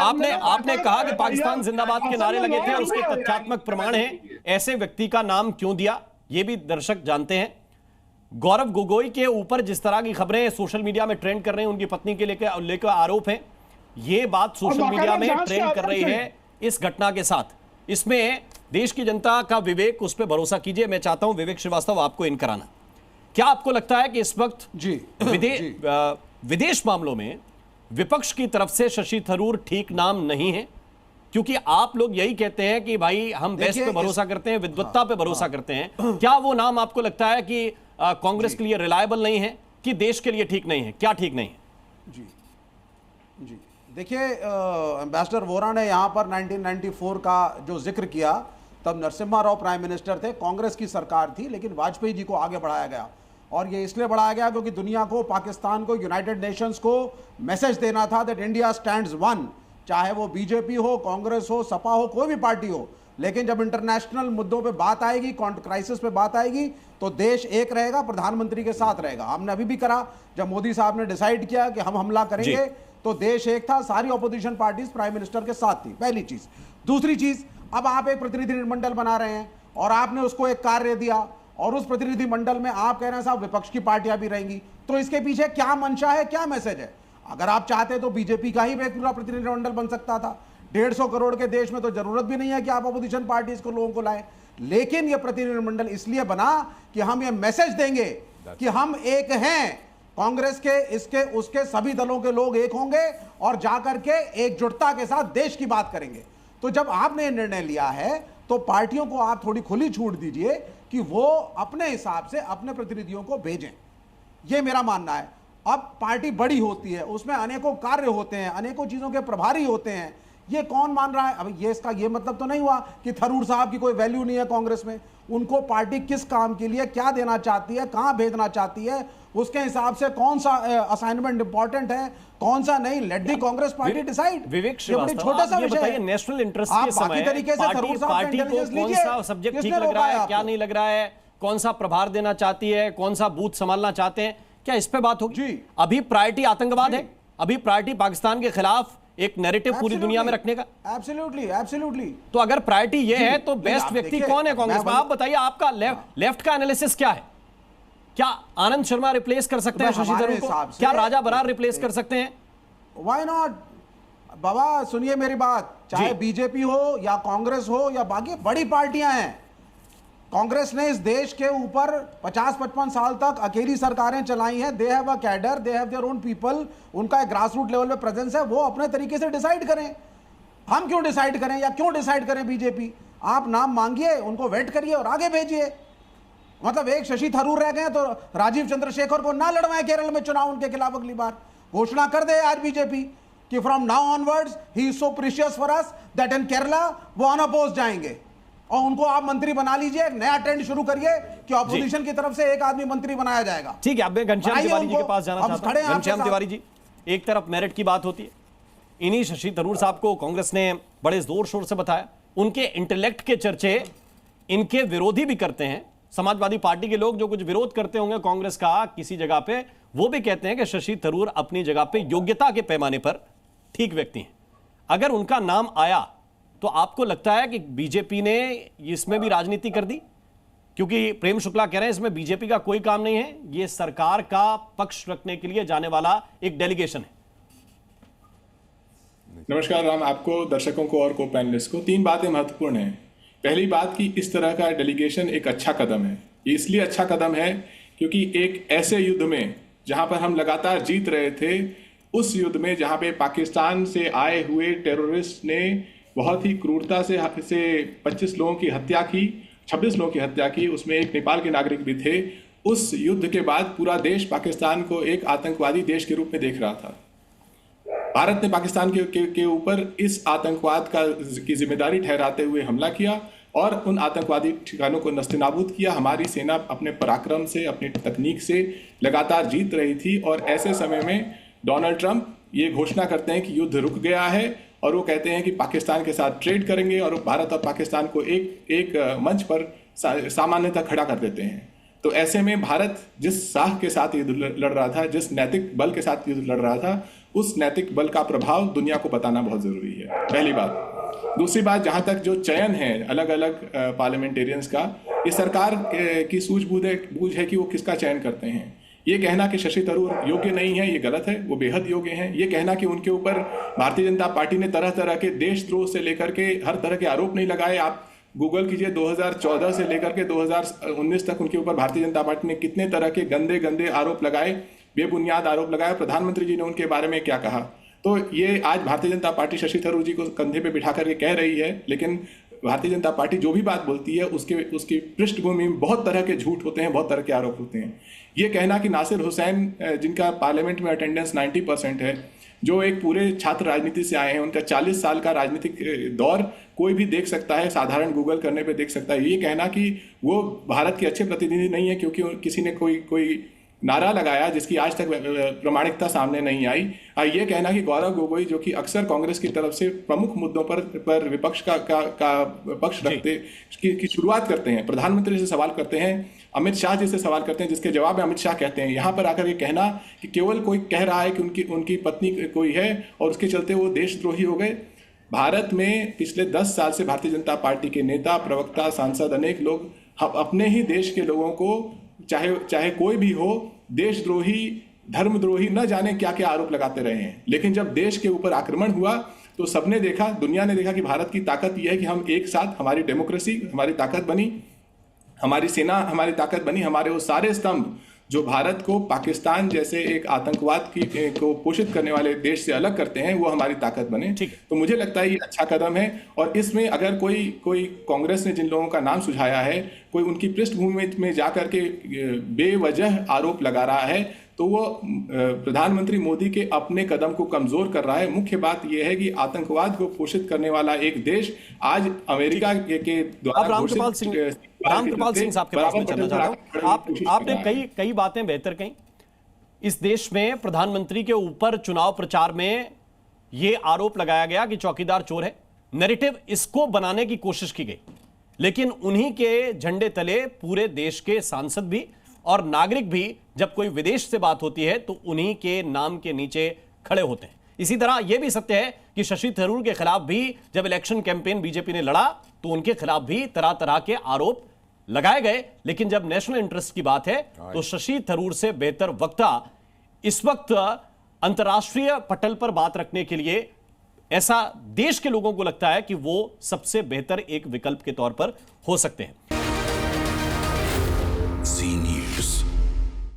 आपने आपने कहा कि पाकिस्तान जिंदाबाद के नारे लगे थे और उसके तथ्यात्मक प्रमाण हैं, ऐसे व्यक्ति का नाम क्यों दिया ये भी दर्शक जानते हैं। गौरव गोगोई के ऊपर जिस तरह की खबरें सोशल मीडिया में ट्रेंड कर रहे हैं, उनकी पत्नी के लेकर आरोप है, ये बात सोशल मीडिया में ट्रेंड कर रही है इस घटना के साथ। इसमें देश की जनता का विवेक, उस पर भरोसा कीजिए। मैं चाहता हूं विवेक श्रीवास्तव आपको इन कराना, क्या आपको लगता है कि इस वक्त विदेश मामलों में विपक्ष की तरफ से शशि थरूर ठीक नाम नहीं है? क्योंकि आप लोग यही कहते हैं कि भाई हम देश पे भरोसा करते हैं, विद्वत्ता पे भरोसा करते हैं। क्या वो नाम आपको लगता है कि कांग्रेस के लिए रिलायबल नहीं है, कि देश के लिए ठीक नहीं है? क्या ठीक नहीं है? जी जी देखिए, एम्बेसडर वोरा ने यहाँ पर 1994 का जो जिक्र किया, तब नरसिम्हा राव प्राइम मिनिस्टर थे, कांग्रेस की सरकार थी, लेकिन वाजपेयी जी को आगे बढ़ाया गया। और ये इसलिए बढ़ाया गया क्योंकि दुनिया को, पाकिस्तान को, यूनाइटेड नेशंस को मैसेज देना था दैट इंडिया स्टैंड्स वन, चाहे वो बीजेपी हो, कांग्रेस हो, सपा हो, कोई भी पार्टी हो। लेकिन जब इंटरनेशनल मुद्दों पे बात आएगी, क्राइसिस पे बात आएगी, तो देश एक रहेगा, प्रधानमंत्री के साथ रहेगा। हमने अभी भी करा, जब मोदी साहब ने डिसाइड किया कि हम हमला करेंगे, तो देश एक था, सारी ऑपोजिशन पार्टीज प्राइम मिनिस्टर के साथ थी, पहली चीज। दूसरी चीज, अब आप एक प्रतिनिधि मंडल बना रहे हैं और आपने उसको एक कार्य दिया, और उस प्रतिनिधि मंडल में आप कह रहे हैं साहब विपक्ष की पार्टियां भी रहेंगी, तो इसके पीछे क्या मंशा है, क्या मैसेज है? अगर आप चाहते तो बीजेपी का ही एक पूरा प्रतिनिधि मंडल बन सकता था। 150 करोड़ के देश में तो जरूरत भी नहीं है कि आप अपोजिशन पार्टीज को, लोगों को लाए। लेकिन यह प्रतिनिधि मंडल इसलिए बना कि हम ये मैसेज देंगे कि हम एक हैं, कांग्रेस के, इसके, उसके सभी दलों के लोग एक होंगे और जाकर के एकजुटता के साथ देश की बात करेंगे। तो जब आपने निर्णय लिया है तो पार्टियों को आप थोड़ी खुली छूट दीजिए कि वो अपने हिसाब से अपने प्रतिनिधियों को भेजें, ये मेरा मानना है। अब पार्टी बड़ी होती है, उसमें अनेकों कार्य होते हैं, अनेकों चीजों के प्रभारी होते हैं, ये कौन मान रहा है? अब ये इसका ये मतलब तो नहीं हुआ कि थरूर साहब की कोई वैल्यू नहीं है कांग्रेस में। उनको पार्टी किस काम के लिए क्या देना चाहती है, कहां भेजना चाहती है, उसके हिसाब से कौन सा असाइनमेंट इंपॉर्टेंट है, कौन सा नहीं, let the Congress party decide. Vivek Srivastava, छोटा सा विषय है, नेशनल इंटरेस्ट के समय तरीके से थरूर साहब पार्टी को कौन सा सब्जेक्ट ठीक लग रहा है, क्या नहीं लग रहा है, कौन सा प्रभार देना चाहती है, कौन सा बूथ संभालना चाहते हैं, क्या इस पे बात होगी? अभी प्रायोरिटी आतंकवाद है, अभी प्रायोरिटी पाकिस्तान के खिलाफ एक नैरेटिव पूरी दुनिया में रखने का। Absolutely, absolutely. तो अगर प्रायोरिटी ये है तो बेस्ट व्यक्ति कौन है कांग्रेस में? आप बताइए, आपका लेफ्ट का एनालिसिस क्या है? क्या आनंद शर्मा रिप्लेस कर सकते हैं शशि थरूर को? क्या राजा बरार रिप्लेस कर सकते हैं? Why not? बाबा सुनिए मेरी बात, चाहे बीजेपी हो या कांग्रेस हो या बाकी बड़ी पार्टियां हैं, कांग्रेस ने इस देश के ऊपर 50-55 साल तक अकेली सरकारें चलाई हैं। They have a cadre, they have their own people, उनका एक ग्रास रूट लेवल पे प्रेजेंस है, वो अपने तरीके से डिसाइड करें। हम क्यों डिसाइड करें या क्यों डिसाइड करें बीजेपी? आप नाम मांगिए, उनको वेट करिए और आगे भेजिए। मतलब एक शशि थरूर रह गए तो राजीव चंद्रशेखर को ना लड़वाएं केरल में चुनाव उनके खिलाफ, अगली बार घोषणा कर दे आज बीजेपी कि from now onwards he is so precious for us that in Kerala वो अनअपोज्ड जाएंगे, और उनको आप मंत्री बना लीजिए। एक नया ट्रेंड शुरू करिए कि ऑपोजिशन की तरफ से एक आदमी मंत्री बनाया जाएगा। ठीक है, अब मैं घनश्याम तिवारी जी के पास जाना चाहता हूं। घनश्याम तिवारी जी, एक तरफ मेरिट की बात होती है, इन्हीं शशि थरूर साहब को कांग्रेस ने बड़े जोर शोर से बताया, उनके इंटेलेक्ट के चर्चे इनके विरोधी भी करते हैं। समाजवादी पार्टी के लोग जो कुछ विरोध करते होंगे कांग्रेस का किसी जगह पे, वो भी कहते हैं कि शशि थरूर अपनी जगह पे योग्यता के पैमाने पर ठीक व्यक्ति हैं। अगर उनका नाम आया तो आपको लगता है कि बीजेपी ने इसमें भी राजनीति कर दी? क्योंकि प्रेम शुक्ला कह रहे हैं इसमें बीजेपी का कोई काम नहीं है, ये सरकार का पक्ष रखने के लिए जाने वाला एक डेलीगेशन है। नमस्कार राम, आपको, दर्शकों को और को पैनलिस्ट को। 3 बातें महत्वपूर्ण हैं। पहली बात कि इस तरह का डेलीगेशन एक अच्छा कदम है। ये इसलिए अच्छा कदम है क्योंकि एक ऐसे युद्ध में जहां पर हम लगातार जीत रहे थे, उस युद्ध में जहां पे पाकिस्तान से आए हुए टेररिस्ट ने बहुत ही क्रूरता से 25 लोगों की हत्या की, 26 लोगों की हत्या की, उसमें एक नेपाल के नागरिक भी थे। उस युद्ध के बाद पूरा देश पाकिस्तान को एक आतंकवादी देश के रूप में देख रहा था। भारत ने पाकिस्तान के ऊपर इस आतंकवाद की जिम्मेदारी ठहराते हुए हमला किया और उन आतंकवादी ठिकानों को नस्तिनाबूद किया। हमारी सेना अपने पराक्रम से, अपनी तकनीक से लगातार जीत रही थी, और ऐसे समय में डोनाल्ड ट्रंप ये घोषणा करते हैं कि युद्ध रुक गया है, और वो कहते हैं कि पाकिस्तान के साथ ट्रेड करेंगे, और भारत और पाकिस्तान को एक मंच पर सामान्यतः खड़ा कर देते हैं। तो ऐसे में भारत जिस साह के साथ युद्ध लड़ रहा था, जिस नैतिक बल के साथ युद्ध लड़ रहा था, उस नैतिक बल का प्रभाव दुनिया को बताना बहुत जरूरी है, पहली बात। दूसरी बात, जहां तक जो चयन है अलग अलग पार्लियामेंटेरियंस का, ये सरकार की सूझबूझ है कि वो किसका चयन करते हैं। ये कहना कि शशि थरूर योग्य नहीं है, ये गलत है, वो बेहद योग्य हैं। ये कहना कि उनके ऊपर भारतीय जनता पार्टी ने तरह तरह के देशद्रोह से लेकर के हर तरह के आरोप नहीं लगाए। आप गूगल कीजिए, 2014 से लेकर के 2019 तक उनके ऊपर भारतीय जनता पार्टी ने कितने तरह के गंदे गंदे आरोप लगाए, बेबुनियाद आरोप लगाए। प्रधानमंत्री जी ने उनके बारे में क्या कहा। तो ये आज भारतीय जनता पार्टी शशि थरूर जी को कंधे पे बिठा करके कह रही है, लेकिन भारतीय जनता पार्टी जो भी बात बोलती है उसकी पृष्ठभूमि में बहुत तरह के झूठ होते हैं, बहुत तरह के आरोप होते हैं। ये कहना कि नासिर हुसैन, जिनका पार्लियामेंट में अटेंडेंस 90% है, जो एक पूरे छात्र राजनीति से आए हैं, उनका 40 साल का राजनीतिक दौर कोई भी देख सकता है, साधारण गूगल करने पे देख सकता है। ये कहना कि वो भारत के अच्छे प्रतिनिधि नहीं है क्योंकि किसी ने कोई नारा लगाया जिसकी आज तक प्रामाणिकता सामने नहीं आई। ये कहना कि गौरव गोगोई, जो कि अक्सर कांग्रेस की तरफ से प्रमुख मुद्दों पर विपक्ष का पक्ष रखते की शुरुआत करते हैं, प्रधानमंत्री से सवाल करते हैं, अमित शाह जी से सवाल करते हैं, जिसके जवाब में अमित शाह कहते हैं, यहाँ पर आकर ये कहना कि केवल कोई कह रहा है कि उनकी पत्नी कोई है और उसके चलते वो देशद्रोही हो गए। भारत में पिछले 10 साल से भारतीय जनता पार्टी के नेता, प्रवक्ता, सांसद, अनेक लोग अपने ही देश के लोगों को, चाहे कोई भी हो, देशद्रोही, धर्मद्रोही, न जाने क्या क्या आरोप लगाते रहे हैं। लेकिन जब देश के ऊपर आक्रमण हुआ तो सबने देखा, दुनिया ने देखा कि भारत की ताकत यह है कि हम एक साथ, हमारी डेमोक्रेसी हमारी ताकत बनी, हमारी सेना हमारी ताकत बनी, हमारे वो सारे स्तंभ जो भारत को पाकिस्तान जैसे एक आतंकवाद को पोषित करने वाले देश से अलग करते हैं, वो हमारी ताकत बने। तो मुझे लगता है ये अच्छा कदम है। और इसमें अगर कोई कांग्रेस ने जिन लोगों का नाम सुझाया है, कोई उनकी पृष्ठभूमि में जाकर के बेवजह आरोप लगा रहा है, तो वो प्रधानमंत्री मोदी के अपने कदम को कमजोर कर रहा है। मुख्य बात यह है कि आतंकवाद को पोषित करने वाला एक देश आज अमेरिका के द्वारा रामकृपाल सिंह साहब के पास में चलना चाहता हूं। आपने कई बातें बेहतर कही। इस देश में प्रधानमंत्री के ऊपर चुनाव प्रचार में यह आरोप लगाया गया कि चौकीदार चोर है, नैरेटिव इसको बनाने की कोशिश की गई, लेकिन उन्हीं के झंडे तले पूरे देश के सांसद भी और नागरिक भी, जब कोई विदेश से बात होती है तो उन्हीं के नाम के नीचे खड़े होते हैं। इसी तरह यह भी सत्य है कि शशि थरूर के खिलाफ भी जब इलेक्शन कैंपेन बीजेपी ने लड़ा तो उनके खिलाफ भी तरह तरह के आरोप लगाए गए, लेकिन जब नेशनल इंटरेस्ट की बात है तो शशि थरूर से बेहतर वक्ता इस वक्त अंतर्राष्ट्रीय पटल पर बात रखने के लिए, ऐसा देश के लोगों को लगता है कि वो सबसे बेहतर एक विकल्प के तौर पर हो सकते हैं।